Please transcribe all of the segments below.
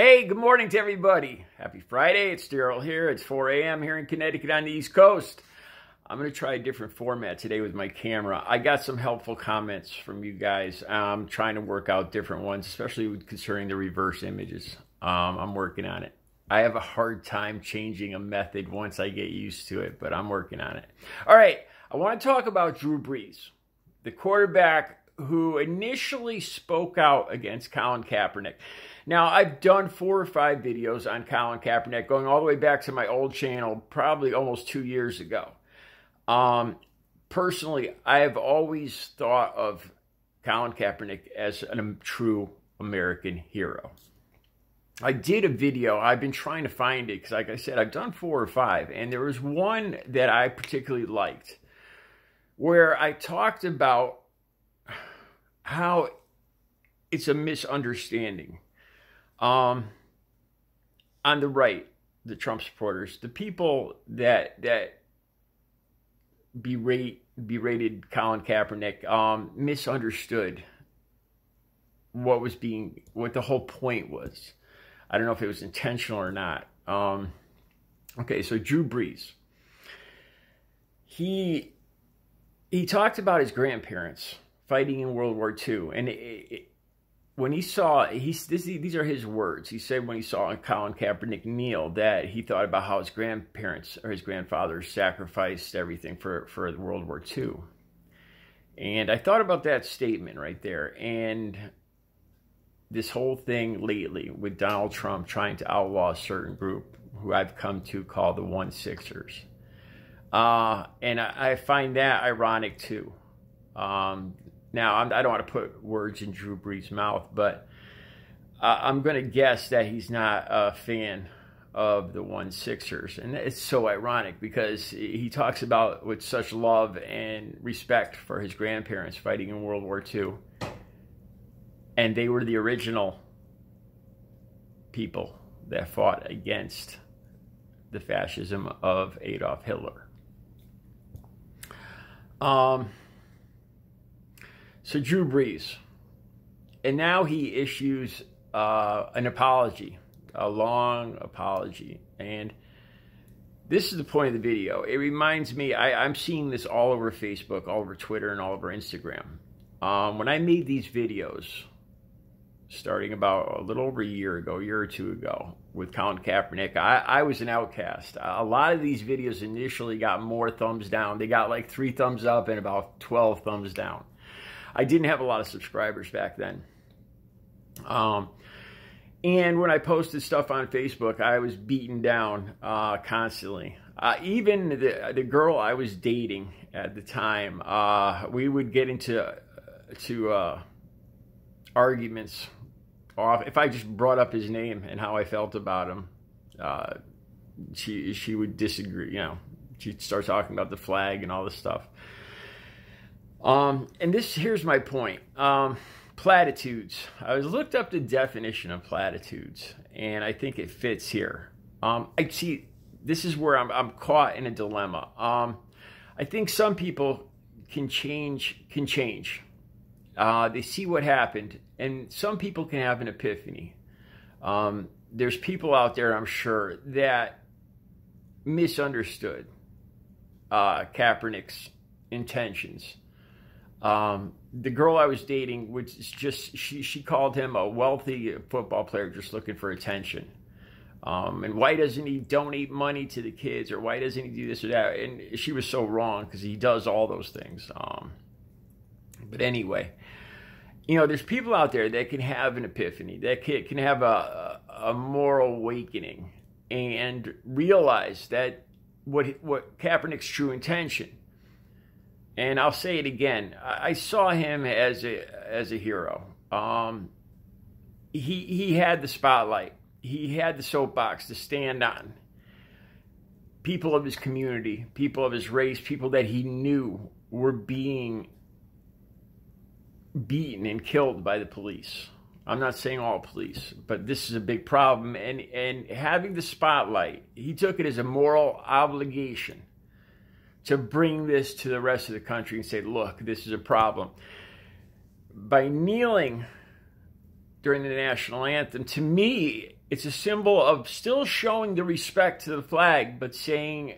Hey, good morning to everybody. Happy Friday. It's Daryl here. It's 4 a.m. here in Connecticut on the East Coast. I'm going to try a different format today with my camera. I got some helpful comments from you guys. I'm trying to work out different ones, especially concerning the reverse images. I'm working on it. I have a hard time changing a method once I get used to it, but I'm working on it. All right, I want to talk about Drew Brees, the quarterback who initially spoke out against Colin Kaepernick. Now, I've done 4 or 5 videos on Colin Kaepernick, going all the way back to my old channel, probably almost 2 years ago. Personally, I have always thought of Colin Kaepernick as a true American hero. I did a video. I've been trying to find it because, like I said, I've done 4 or 5, and there was one that I particularly liked where I talked about how it's a misunderstanding. On the right, the Trump supporters, the people that berated Colin Kaepernick, misunderstood what the whole point was. I don't know if it was intentional or not. Okay, so Drew Brees, he talked about his grandparents fighting in World War II, and when he saw, these are his words. He said when he saw Colin Kaepernick kneel that he thought about how his grandparents or his grandfathers sacrificed everything for World War II. And I thought about that statement right there. And this whole thing lately with Donald Trump trying to outlaw a certain group who I've come to call the 1/6ers. And I find that ironic too. Now, I don't want to put words in Drew Brees' mouth, but I'm going to guess that he's not a fan of the 1/6ers. And it's so ironic because he talks about with such love and respect for his grandparents fighting in World War II. And they were the original people that fought against the fascism of Adolf Hitler. So Drew Brees, and now he issues an apology, a long apology. And this is the point of the video. It reminds me, I'm seeing this all over Facebook, all over Twitter, and all over Instagram. When I made these videos, starting about a little over a year or 2 ago, with Colin Kaepernick, I was an outcast. A lot of these videos initially got more thumbs down. They got like 3 thumbs up and about 12 thumbs down. I didn't have a lot of subscribers back then. And when I posted stuff on Facebook, I was beaten down constantly. Even the girl I was dating at the time, we would get into arguments. If I just brought up his name and how I felt about him, she would disagree. You know, she'd start talking about the flag and all this stuff. And here's my point. Platitudes. I looked up the definition of platitudes, and I think it fits here. This is where I'm caught in a dilemma. I think some people can change. They see what happened, and some people can have an epiphany. There's people out there, I'm sure, that misunderstood Kaepernick's intentions. The girl I was dating, which is just, she called him a wealthy football player just looking for attention. And why doesn't he donate money to the kids, or why doesn't he do this or that? And she was so wrong because he does all those things. But anyway, you know, there's people out there that can have an epiphany, that can have a moral awakening and realize that what Kaepernick's true intention. And I'll say it again. I saw him as a hero. He had the spotlight. He had the soapbox to stand on. People of his community, people of his race, people that he knew were being beaten and killed by the police. I'm not saying all police, but this is a big problem. And having the spotlight, he took it as a moral obligation to bring this to the rest of the country and say, look, this is a problem. By kneeling during the national anthem, to me, it's a symbol of still showing the respect to the flag, but saying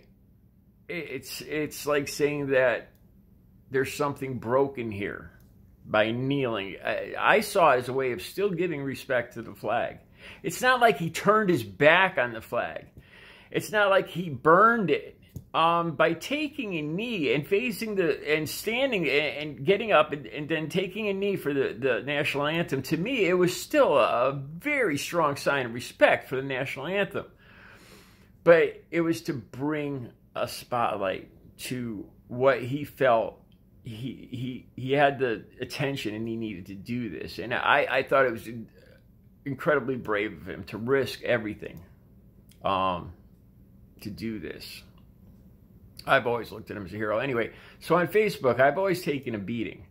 it's like saying that there's something broken here by kneeling. I saw it as a way of still giving respect to the flag. It's not like he turned his back on the flag. It's not like he burned it. By taking a knee and facing and standing and getting up and then taking a knee for the national anthem, to me, it was still a very strong sign of respect for the national anthem. But it was to bring a spotlight to what he felt. He had the attention and he needed to do this. And I thought it was incredibly brave of him to risk everything to do this. I've always looked at him as a hero. Anyway, so on Facebook, I've always taken a beating.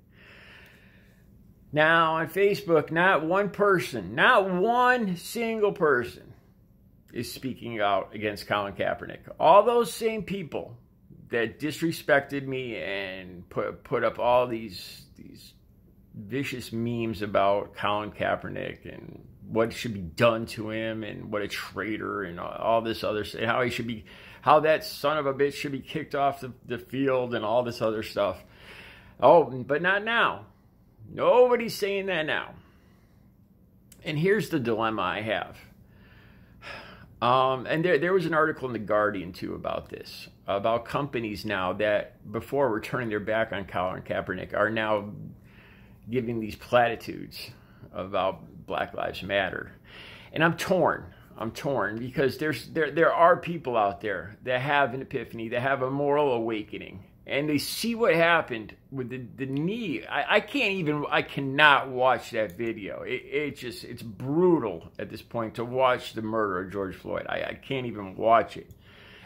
Now, on Facebook, not one person, not one single person is speaking out against Colin Kaepernick. All those same people that disrespected me and put up all these vicious memes about Colin Kaepernick and what should be done to him and what a traitor and all this other stuff, and how that son of a bitch should be kicked off the field and all this other stuff. Oh, but not now. Nobody's saying that now. And here's the dilemma I have. And there was an article in The Guardian, too, about this. About companies now that, before were turning their back on Colin Kaepernick, are now giving these platitudes about Black Lives Matter. And I'm torn. Because there are people out there that have an epiphany, that have a moral awakening, and they see what happened with the knee. I cannot watch that video. It's brutal at this point to watch the murder of George Floyd. I can't even watch it.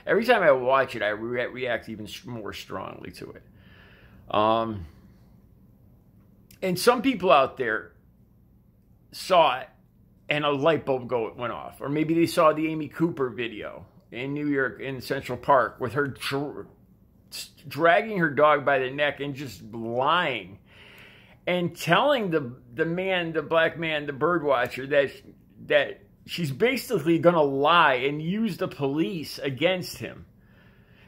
Every time I watch it, I react even more strongly to it. And some people out there saw it, and a light bulb went off. Or maybe they saw the Amy Cooper video in New York, in Central Park, with her dragging her dog by the neck and just lying. And telling the black man, the bird watcher, that she's basically going to lie and use the police against him.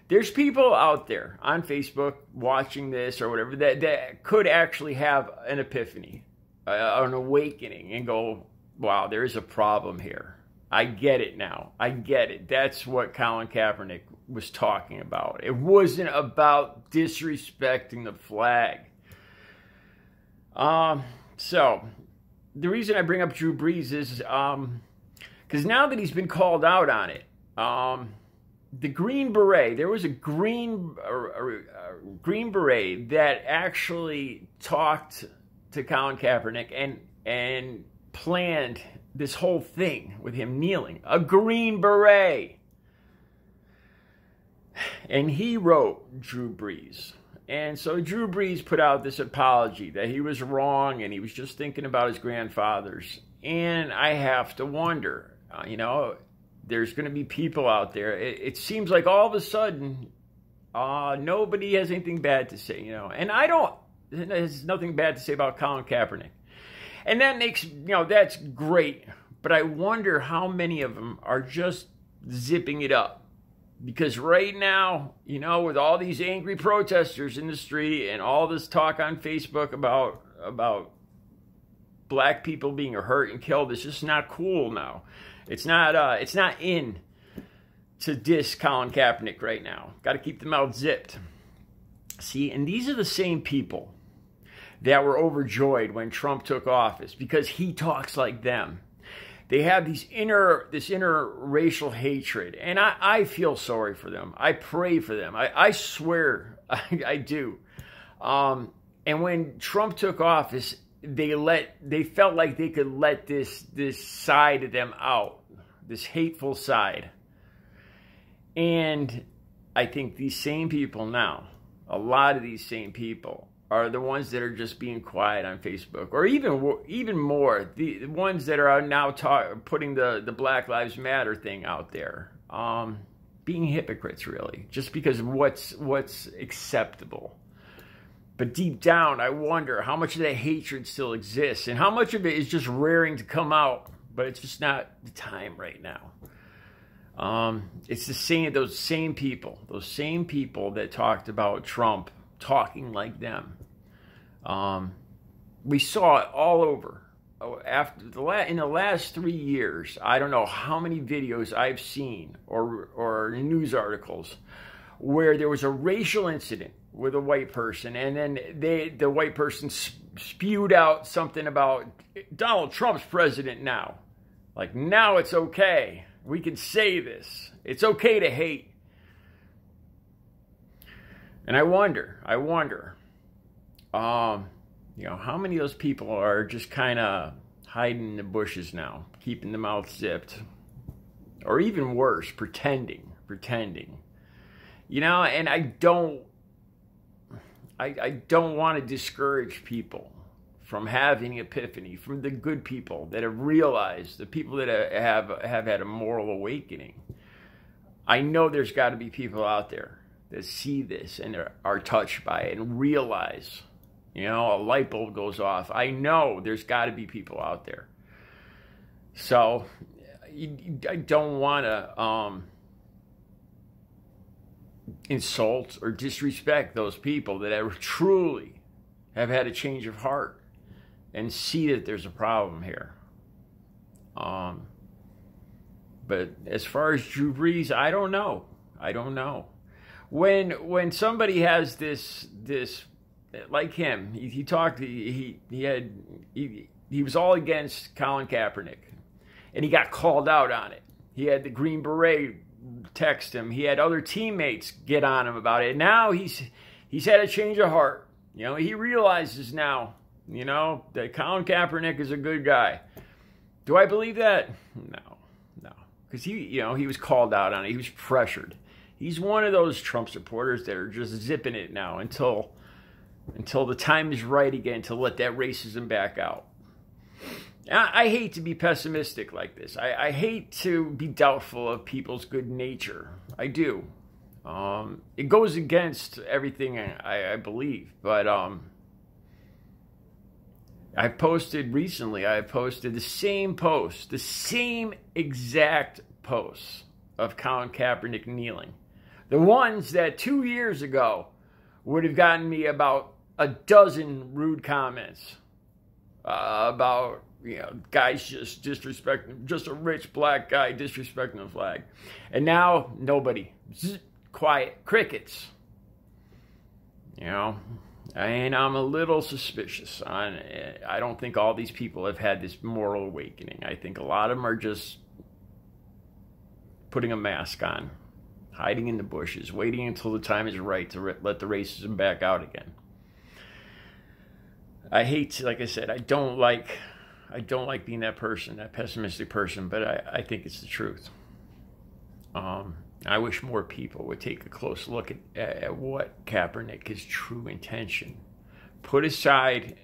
There's people out there on Facebook watching this or whatever that could actually have an epiphany, an awakening, and go, wow, there is a problem here. I get it now. I get it. That's what Colin Kaepernick was talking about. It wasn't about disrespecting the flag. So, the reason I bring up Drew Brees is because now that he's been called out on it, the Green Beret, there was a Green Beret that actually talked to Colin Kaepernick and planned this whole thing with him kneeling. A Green Beret. And he wrote Drew Brees. And so Drew Brees put out this apology that he was wrong and he was just thinking about his grandfathers. And I have to wonder, there's going to be people out there. It seems like all of a sudden, nobody has anything bad to say, And there's nothing bad to say about Colin Kaepernick. And that makes, that's great. But I wonder how many of them are just zipping it up. Because right now, with all these angry protesters in the street and all this talk on Facebook about black people being hurt and killed, it's just not cool now. It's not in to diss Colin Kaepernick right now. Got to keep the mouth zipped. See, and these are the same people that were overjoyed when Trump took office because he talks like them. They have this inner racial hatred, and I feel sorry for them. I pray for them. I swear I do. And when Trump took office, they felt like they could let this side of them out, this hateful side. And I think these same people now, a lot of these same people, are the ones that are just being quiet on Facebook, or even more, the ones that are now putting the Black Lives Matter thing out there, being hypocrites, really, just because of what's acceptable. But deep down, I wonder how much of that hatred still exists, and how much of it is just raring to come out but it's just not the time right now. It's those same people that talked about Trump talking like them. We saw it all over. In the last 3 years, I don't know how many videos I've seen or news articles where there was a racial incident with a white person, and then the white person spewed out something about Donald Trump's president now. Like, now it's okay. We can say this. It's okay to hate. And I wonder, how many of those people are just kind of hiding in the bushes now, keeping their mouth zipped, or even worse, pretending. And I don't want to discourage people from having epiphany, from the good people that have realized, the people that have had a moral awakening. I know there's got to be people out there that see this and are touched by it and realize, a light bulb goes off. I know there's got to be people out there. So I don't want to insult or disrespect those people that truly have had a change of heart and see that there's a problem here. But as far as Drew Brees, I don't know. When somebody has this like him, he talked. He was all against Colin Kaepernick, and he got called out on it. He had the Green Beret text him. He had other teammates get on him about it. Now he's had a change of heart. He realizes now, that Colin Kaepernick is a good guy. Do I believe that? No. Because he was called out on it. He was pressured. He's one of those Trump supporters that are just zipping it now until the time is right again to let that racism back out. I hate to be pessimistic like this. I hate to be doubtful of people's good nature. I do. It goes against everything I believe. But I posted recently, the same exact post of Colin Kaepernick kneeling. The ones that 2 years ago would have gotten me about a dozen rude comments about, guys just disrespecting, just a rich black guy disrespecting the flag. And now, nobody. Quiet. Crickets. And I'm a little suspicious. I don't think all these people have had this moral awakening. I think a lot of them are just putting a mask on, hiding in the bushes, waiting until the time is right to let the racism back out again. I hate to, like I said, I don't like being that person, that pessimistic person, but I think it's the truth. I wish more people would take a close look at what Kaepernick, his true intention. Put aside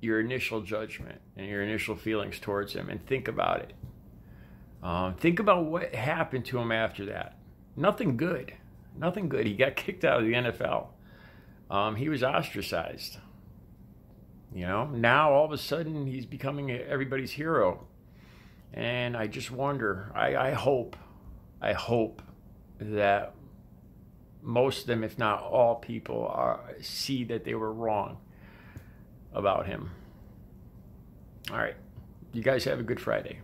your initial judgment and your initial feelings towards him and think about it. Think about what happened to him after that. Nothing good. He got kicked out of the NFL. He was ostracized. Now all of a sudden he's becoming everybody's hero. And I just wonder, I hope that most of them, if not all people, see that they were wrong about him. All right. You guys have a good Friday.